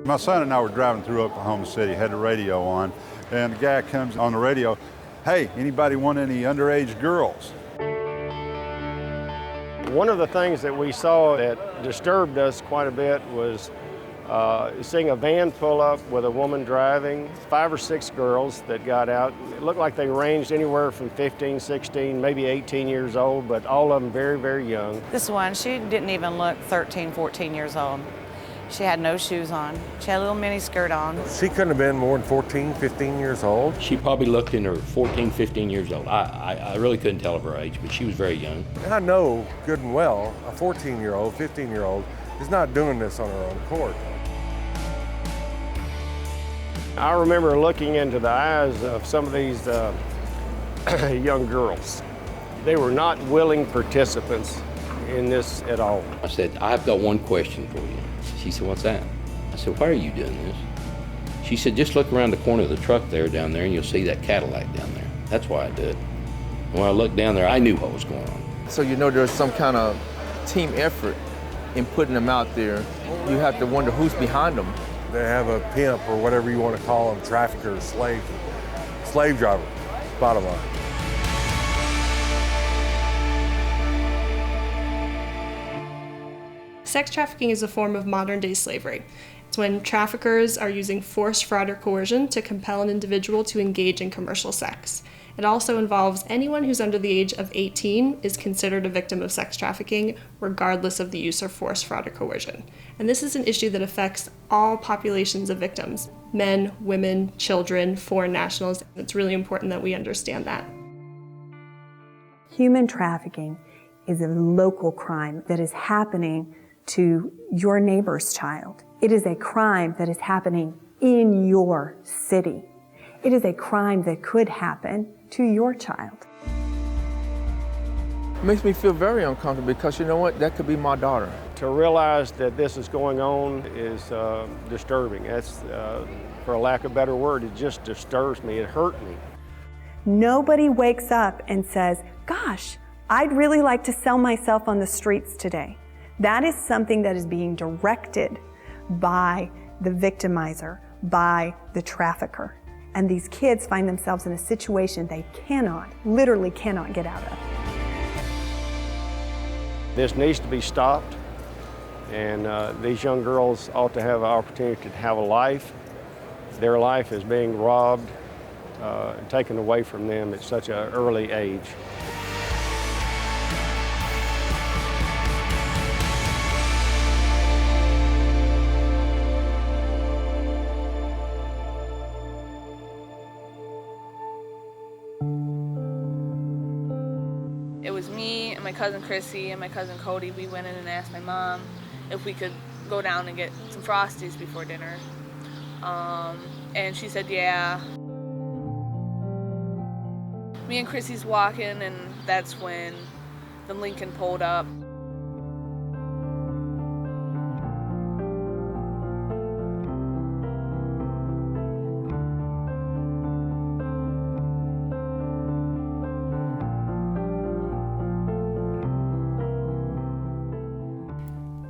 My son and I were driving through Oklahoma City, had the radio on, and the guy comes on the radio, "Hey, anybody want any underage girls?" One of the things that we saw that disturbed us quite a bit was seeing a van pull up with a woman driving, 5 or 6 girls that got out. It looked like they ranged anywhere from 15, 16, maybe 18 years old, but all of them very, very young. This one, she didn't even look 13, 14 years old. She had no shoes on. She had a little mini skirt on. She couldn't have been more than 14, 15 years old. She probably looked in her 14, 15 years old. I really couldn't tell of her age, but she was very young. And I know good and well a 14-year-old, 15-year-old is not doing this on her own accord. I remember looking into the eyes of some of these young girls. They were not willing participants in this at all. I said, "I've got one question for you." She said, "What's that?" I said, "Why are you doing this?" She said, "Just look around the corner of the truck down there and you'll see that Cadillac down there. That's why I did it." And when I looked down there, I knew what was going on. So you know there's some kind of team effort in putting them out there. You have to wonder who's behind them. They have a pimp or whatever you want to call them, trafficker, slave driver, bottom line. Sex trafficking is a form of modern-day slavery. It's when traffickers are using force, fraud, or coercion to compel an individual to engage in commercial sex. It also involves anyone who's under the age of 18 is considered a victim of sex trafficking, regardless of the use of force, fraud, or coercion. And this is an issue that affects all populations of victims: men, women, children, foreign nationals. It's really important that we understand that. Human trafficking is a local crime that is happening to your neighbor's child. It is a crime that is happening in your city. It is a crime that could happen to your child. It makes me feel very uncomfortable because you know what? That could be my daughter. To realize that this is going on is disturbing. That's, for a lack of a better word, it just disturbs me. It hurt me. Nobody wakes up and says, "Gosh, I'd really like to sell myself on the streets today." That is something that is being directed by the victimizer, by the trafficker. And these kids find themselves in a situation they literally cannot get out of. This needs to be stopped, and these young girls ought to have an opportunity to have a life. Their life is being robbed and taken away from them at such an early age. It was me and my cousin Chrissy and my cousin Cody. We went in and asked my mom if we could go down and get some Frosties before dinner. And she said, yeah. Me and Chrissy's walking, and that's when the Lincoln pulled up.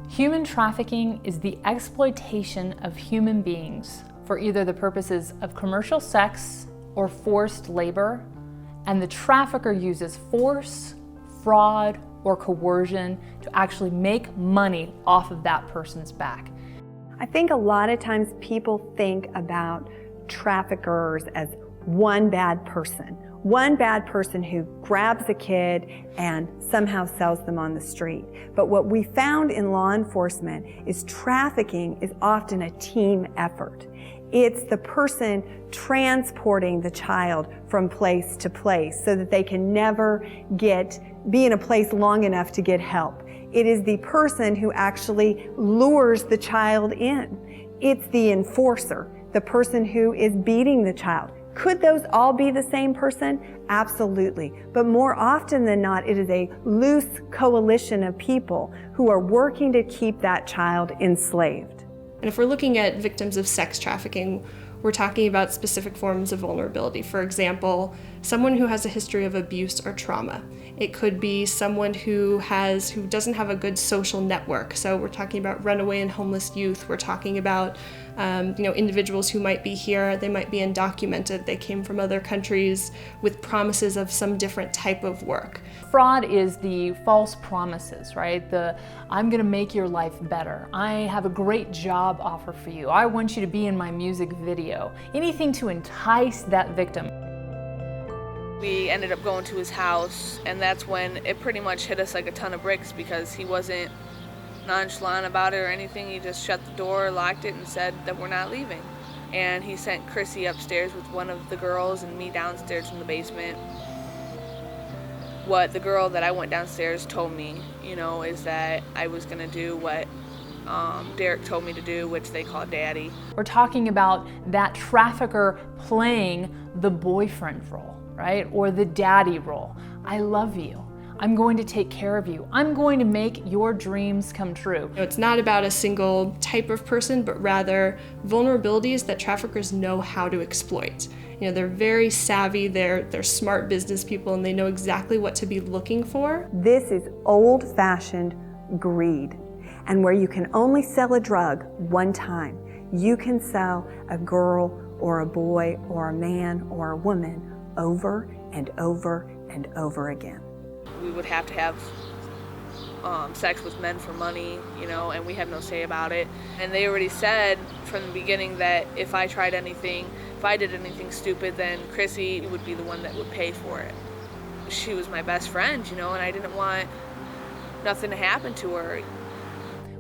Human trafficking is the exploitation of human beings for either the purposes of commercial sex or forced labor, and the trafficker uses force, fraud, or coercion to actually make money off of that person's back. I think a lot of times people think about traffickers as one bad person who grabs a kid and somehow sells them on the street. But what we found in law enforcement is trafficking is often a team effort. It's the person transporting the child from place to place so that they can never be in a place long enough to get help. It is the person who actually lures the child in. It's the enforcer, the person who is beating the child. Could those all be the same person? Absolutely. But more often than not, it is a loose coalition of people who are working to keep that child enslaved. And if we're looking at victims of sex trafficking, we're talking about specific forms of vulnerability. For example, someone who has a history of abuse or trauma. It could be someone who doesn't have a good social network. So we're talking about runaway and homeless youth. We're talking about Individuals who might be here, they might be undocumented, they came from other countries with promises of some different type of work. Fraud is the false promises, right? I'm gonna make your life better. I have a great job offer for you. I want you to be in my music video. Anything to entice that victim. We ended up going to his house, and that's when it pretty much hit us like a ton of bricks, because he wasn't nonchalant about it or anything. He just shut the door, locked it, and said that we're not leaving. And he sent Chrissy upstairs with one of the girls and me downstairs in the basement. What the girl that I went downstairs told me, is that I was gonna do what Derek told me to do, which they call daddy. We're talking about that trafficker playing the boyfriend role, right? Or the daddy role. I love you. I'm going to take care of you. I'm going to make your dreams come true. It's not about a single type of person, but rather vulnerabilities that traffickers know how to exploit. They're very savvy, they're smart business people, and they know exactly what to be looking for. This is old-fashioned greed. And where you can only sell a drug one time, you can sell a girl or a boy or a man or a woman over and over and over again. We would have to have sex with men for money, and we have no say about it. And they already said from the beginning that if I did anything stupid, then Chrissy would be the one that would pay for it. She was my best friend, and I didn't want nothing to happen to her.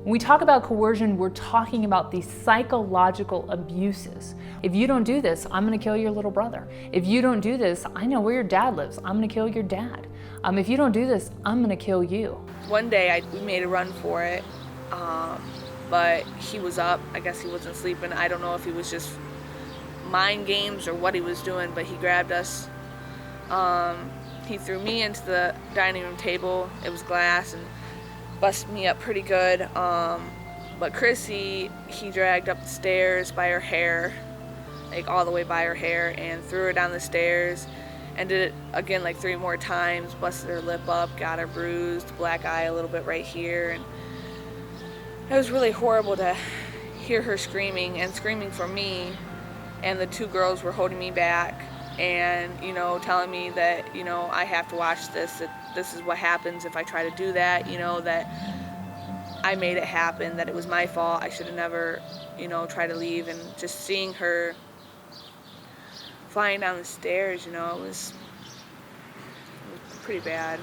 When we talk about coercion, we're talking about the psychological abuses. If you don't do this, I'm gonna kill your little brother. If you don't do this, I know where your dad lives. I'm gonna kill your dad. If you don't do this, I'm gonna kill you. One day we made a run for it, but he was up. I guess he wasn't sleeping. I don't know if he was just mind games or what he was doing, but he grabbed us. He threw me into the dining room table. It was glass, and busted me up pretty good. But Chrissy, he dragged up the stairs by her hair, like all the way by her hair, and threw her down the stairs, and did it again like 3 more times, busted her lip up, got her bruised, black eye a little bit right here. And it was really horrible to hear her screaming for me, and the 2 girls were holding me back and, telling me that, I have to watch this, that this is what happens if I try to do that, that I made it happen, that it was my fault, I should have never, tried to leave. And just seeing her flying down the stairs, it was pretty bad.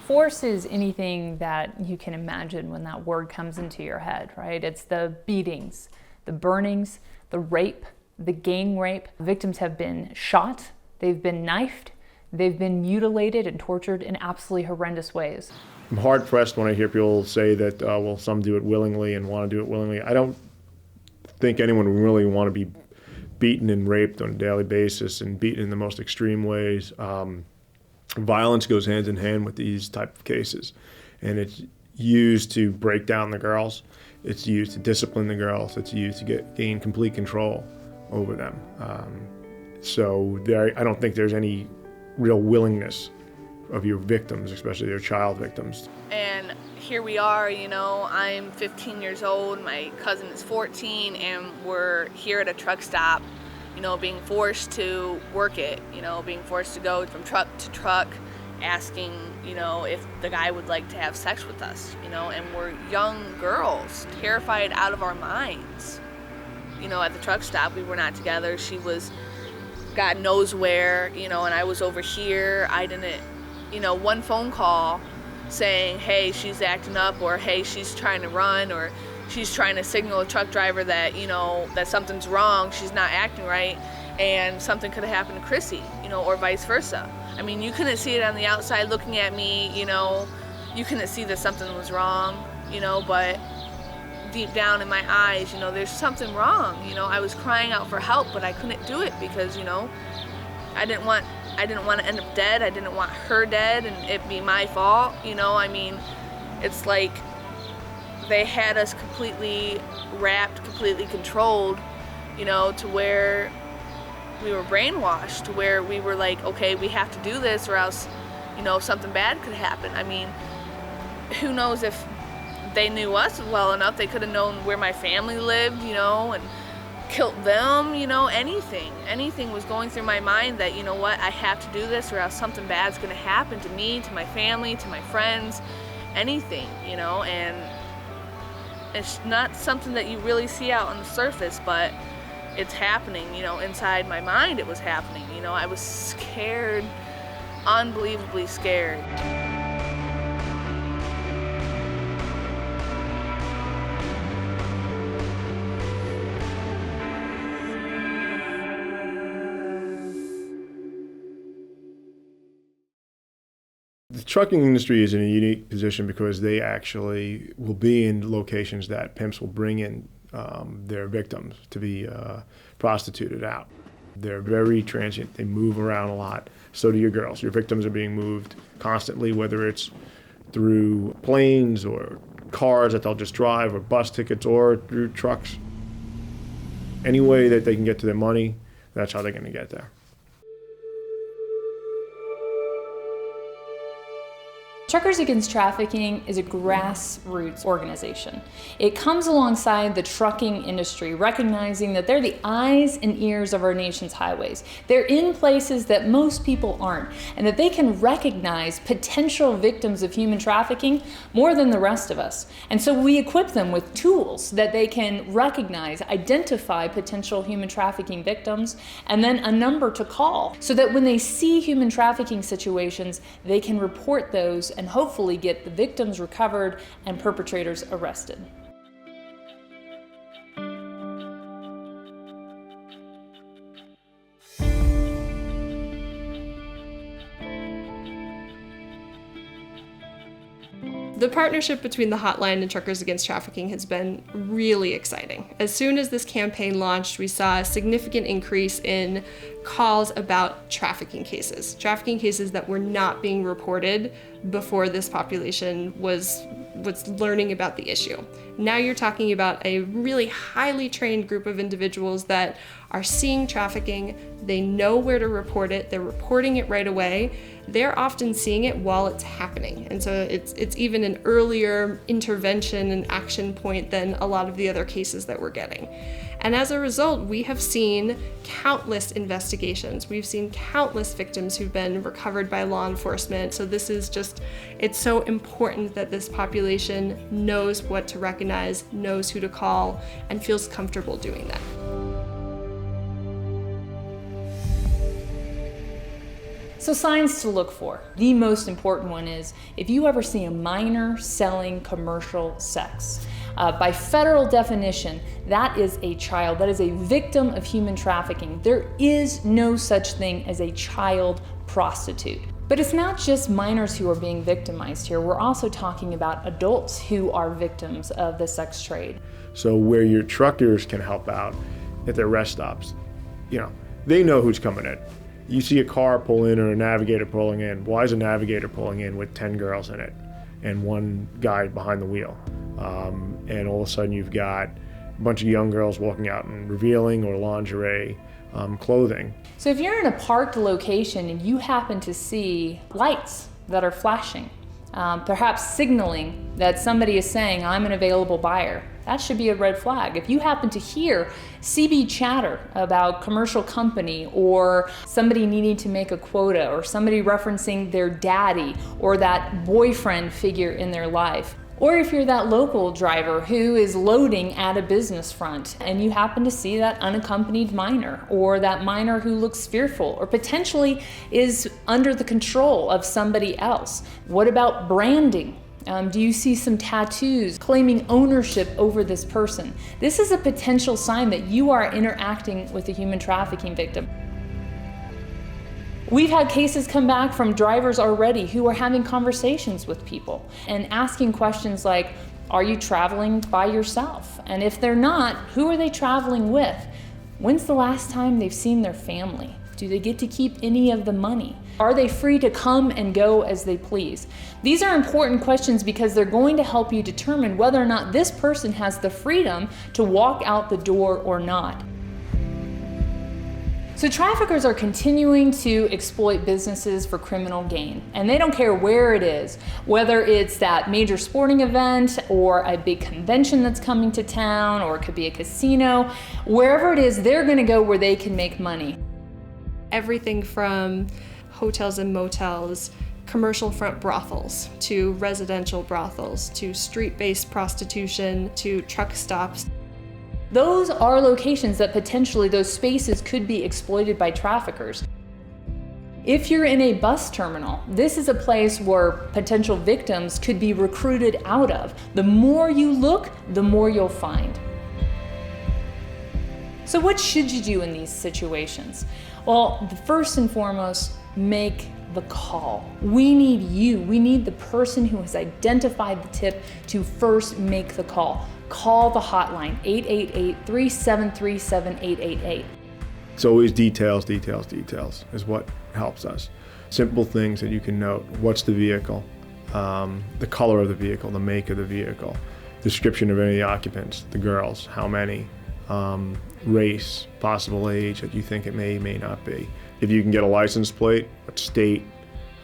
Force is anything that you can imagine when that word comes into your head, right? It's the beatings, the burnings, the rape, the gang rape. Victims have been shot, they've been knifed, they've been mutilated and tortured in absolutely horrendous ways. I'm hard pressed when I hear people say that, some do it willingly and want to do it willingly. I don't think anyone would really want to be beaten and raped on a daily basis and beaten in the most extreme ways. Violence goes hand in hand with these type of cases, and it's used to break down the girls. It's used to discipline the girls. It's used to gain complete control over them. I don't think there's any real willingness of your victims, especially your child victims. And here we are, I'm 15 years old, my cousin is 14, and we're here at a truck stop, being forced to work it, being forced to go from truck to truck, asking, if the guy would like to have sex with us, and we're young girls, terrified out of our minds. At the truck stop, we were not together. She was God knows where, and I was over here. I didn't, one phone call saying, hey, she's acting up, or hey, she's trying to run, or she's trying to signal a truck driver that, that something's wrong, she's not acting right, and something could have happened to Chrissy, or vice versa. I mean, you couldn't see it on the outside looking at me, you couldn't see that something was wrong, but deep down in my eyes, there's something wrong. I was crying out for help, but I couldn't do it because, I didn't want to end up dead. I didn't want her dead and it be my fault. I mean, it's like they had us completely wrapped, completely controlled, to where we were brainwashed, to where we were like, okay, we have to do this or else, something bad could happen. I mean, who knows if they knew us well enough. They could have known where my family lived, you know, and killed them, you know, anything. Anything was going through my mind that, you know what, I have to do this or else something bad's going to happen to me, to my family, to my friends, anything, you know. And it's not something that you really see out on the surface, but it's happening, you know. Inside my mind it was happening, you know. I was scared, unbelievably scared. The trucking industry is in a unique position because they actually will be in locations that pimps will bring in their victims to be prostituted out. They're very transient. They move around a lot. So do your girls. Your victims are being moved constantly, whether it's through planes or cars that they'll just drive, or bus tickets, or through trucks. Any way that they can get to their money, that's how they're going to get there. Truckers Against Trafficking is a grassroots organization. It comes alongside the trucking industry, recognizing that they're the eyes and ears of our nation's highways. They're in places that most people aren't, and that they can recognize potential victims of human trafficking more than the rest of us. And so we equip them with tools that they can recognize, identify potential human trafficking victims, and then a number to call, so that when they see human trafficking situations, they can report those and hopefully get the victims recovered and perpetrators arrested. The partnership between the hotline and Truckers Against Trafficking has been really exciting. As soon as this campaign launched, we saw a significant increase in calls about trafficking cases that were not being reported before this population was learning about the issue. Now you're talking about a really highly trained group of individuals that are seeing trafficking, they know where to report it, they're reporting it right away. They're often seeing it while it's happening. And so it's even an earlier intervention and action point than a lot of the other cases that we're getting. And as a result, we have seen countless investigations. We've seen countless victims who've been recovered by law enforcement. So this is just, it's so important that this population knows what to recognize, knows who to call, and feels comfortable doing that. So signs to look for. The most important one is if you ever see a minor selling commercial sex. By federal definition, that is a child, that is a victim of human trafficking. There is no such thing as a child prostitute. But it's not just minors who are being victimized here. We're also talking about adults who are victims of the sex trade. So where your truckers can help out at their rest stops, you know, they know who's coming in. You see a car pull in or a navigator pulling in. Why is a navigator pulling in with 10 girls in it and one guy behind the wheel? And all of a sudden you've got a bunch of young girls walking out in revealing or lingerie clothing. So if you're in a parked location and you happen to see lights that are flashing, perhaps signaling that somebody is saying, I'm an available buyer, that should be a red flag. If you happen to hear CB chatter about commercial company or somebody needing to make a quota or somebody referencing their daddy or that boyfriend figure in their life, or if you're that local driver who is loading at a business front and you happen to see that unaccompanied minor or that minor who looks fearful or potentially is under the control of somebody else. What about branding? Do you see some tattoos claiming ownership over this person? This is a potential sign that you are interacting with a human trafficking victim. We've had cases come back from drivers already who are having conversations with people and asking questions like, are you traveling by yourself? And if they're not, who are they traveling with? When's the last time they've seen their family? Do they get to keep any of the money? Are they free to come and go as they please? These are important questions because they're going to help you determine whether or not this person has the freedom to walk out the door or not. So traffickers are continuing to exploit businesses for criminal gain, and they don't care where it is, whether it's that major sporting event or a big convention that's coming to town, or it could be a casino. Wherever it is, they're going to go where they can make money. Everything from hotels and motels, commercial front brothels, to residential brothels, to street-based prostitution, to truck stops. Those are locations that potentially those spaces could be exploited by traffickers. If you're in a bus terminal, this is a place where potential victims could be recruited out of. The more you look, the more you'll find. So what should you do in these situations? Well, first and foremost, make the call. We need you. We need the person who has identified the tip to first make the call. Call the hotline, 888-373-7888. It's always details, details, details is what helps us. Simple things that you can note. What's the vehicle? The color of the vehicle, the make of the vehicle, description of any of the occupants, the girls, how many, race, possible age that you think it may not be. If you can get a license plate, what state,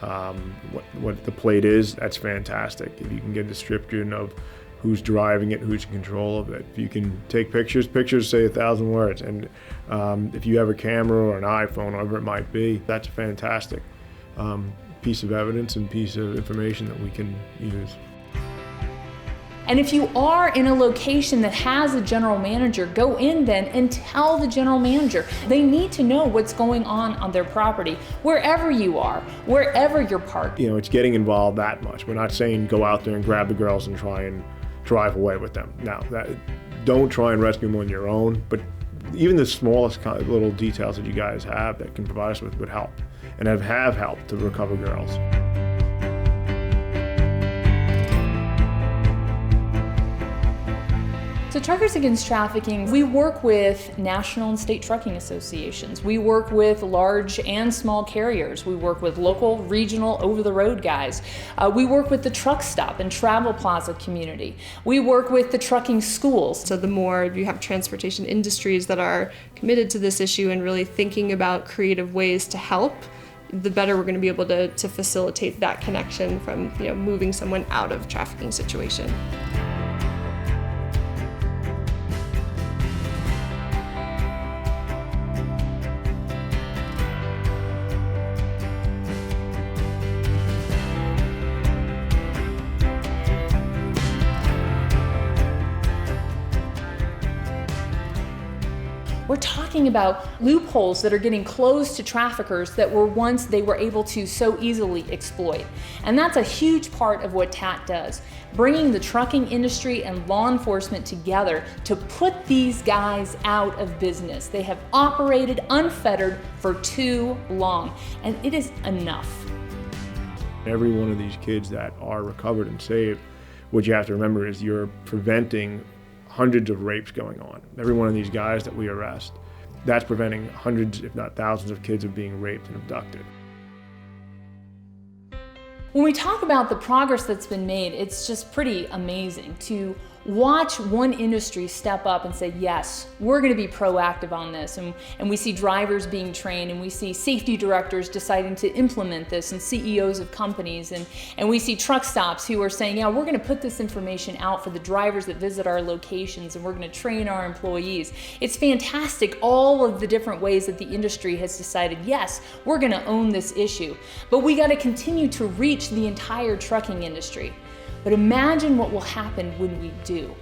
what the plate is, that's fantastic. If you can get a description of who's driving it, who's in control of it. If you can take pictures say 1,000 words. And if you have a camera or an iPhone, whatever it might be, that's a fantastic piece of evidence and piece of information that we can use. And if you are in a location that has a general manager, go in then and tell the general manager. They need to know what's going on their property, wherever you are, wherever you're parked. You know, it's getting involved that much. We're not saying go out there and grab the girls and try and drive away with them. Now, don't try and rescue them on your own, but even the smallest kind of little details that you guys have that can provide us with would help, and have helped to recover girls. So Truckers Against Trafficking, we work with national and state trucking associations. We work with large and small carriers. We work with local, regional, over-the-road guys. We work with the truck stop and travel plaza community. We work with the trucking schools. So the more you have transportation industries that are committed to this issue and really thinking about creative ways to help, the better we're going to be able to facilitate that connection from moving someone out of a trafficking situation. We're talking about loopholes that are getting closed to traffickers that were once they were able to so easily exploit. And that's a huge part of what TAT does, bringing the trucking industry and law enforcement together to put these guys out of business. They have operated unfettered for too long, and it is enough. Every one of these kids that are recovered and saved, what you have to remember is you're preventing hundreds of rapes going on. Every one of these guys that we arrest, that's preventing hundreds, if not thousands, of kids of being raped and abducted. When we talk about the progress that's been made, it's just pretty amazing to watch one industry step up and say, yes, we're going to be proactive on this. And we see drivers being trained, and we see safety directors deciding to implement this, and CEOs of companies. And we see truck stops who are saying, yeah, we're going to put this information out for the drivers that visit our locations, and we're going to train our employees. It's fantastic, all of the different ways that the industry has decided, yes, we're going to own this issue. But we got to continue to reach the entire trucking industry. But imagine what will happen when we do.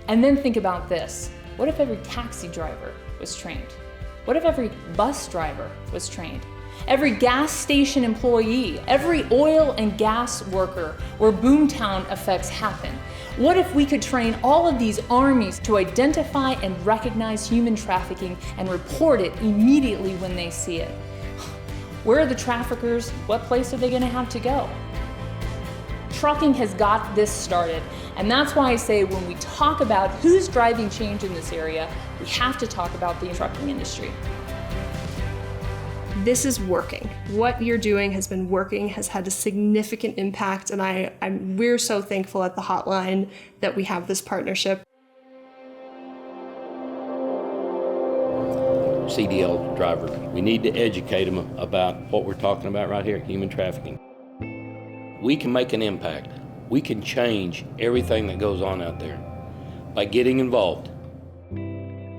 And then think about this. What if every taxi driver was trained? What if every bus driver was trained? Every gas station employee, every oil and gas worker where boomtown effects happen? What if we could train all of these armies to identify and recognize human trafficking and report it immediately when they see it? Where are the traffickers? What place are they going to have to go? Trucking has got this started, and that's why I say when we talk about who's driving change in this area, we have to talk about the trucking industry. This is working. What you're doing has been working, has had a significant impact, and we're so thankful at the hotline that we have this partnership. CDL drivers. We need to educate them about what we're talking about right here, human trafficking. We can make an impact. We can change everything that goes on out there by getting involved.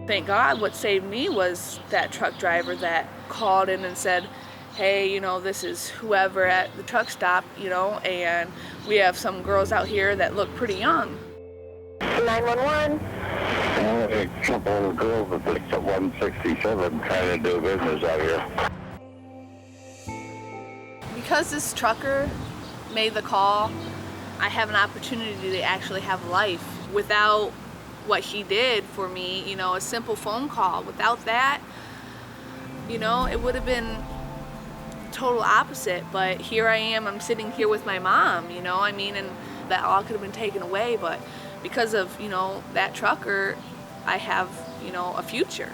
Thank God what saved me was that truck driver that called in and said, hey, you know, this is whoever at the truck stop, you know, and we have some girls out here that look pretty young. 911. A couple of girls that picked up 167 trying to do business out here. Because this trucker made the call, I have an opportunity to actually have life. Without what he did for me, you know, a simple phone call, without that, you know, it would have been total opposite. But here I am, I'm sitting here with my mom, you know, I mean, and that all could have been taken away, but because of, you know, that trucker, I have, you know, a future.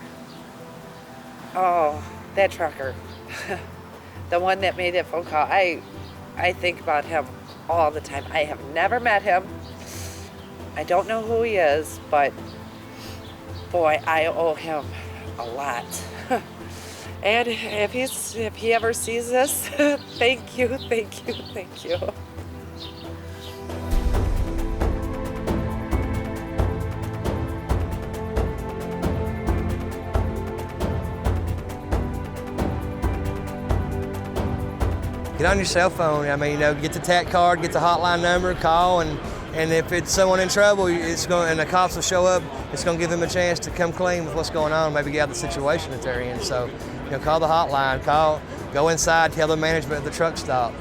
Oh, that trucker. The one that made that phone call. I think about him all the time. I have never met him. I don't know who he is, but boy, I owe him a lot. And if he ever sees this, thank you, thank you, thank you. Get on your cell phone. I mean, you know, get the TAT card, get the hotline number, call, and if it's someone in trouble, and the cops will show up, it's going to give them a chance to come clean with what's going on, maybe get out of the situation that they're in. So, you know, call the hotline, go inside, tell the management of the truck stop.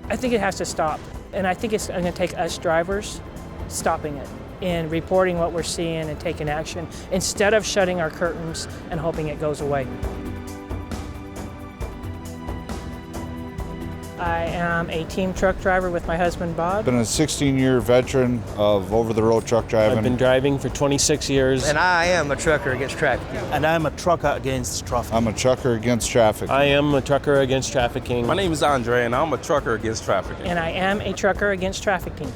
I think it has to stop, and I think it's going to take us drivers stopping it and reporting what we're seeing and taking action instead of shutting our curtains and hoping it goes away. I am a team truck driver with my husband, Bob. I've been a 16-year veteran of over-the-road truck driving. I've been driving for 26 years. And I am a trucker against trafficking. And I'm a trucker against trafficking. I'm a trucker against trafficking. I am a trucker against trafficking. My name is Andre, and I'm a trucker against trafficking. And I am a trucker against trafficking.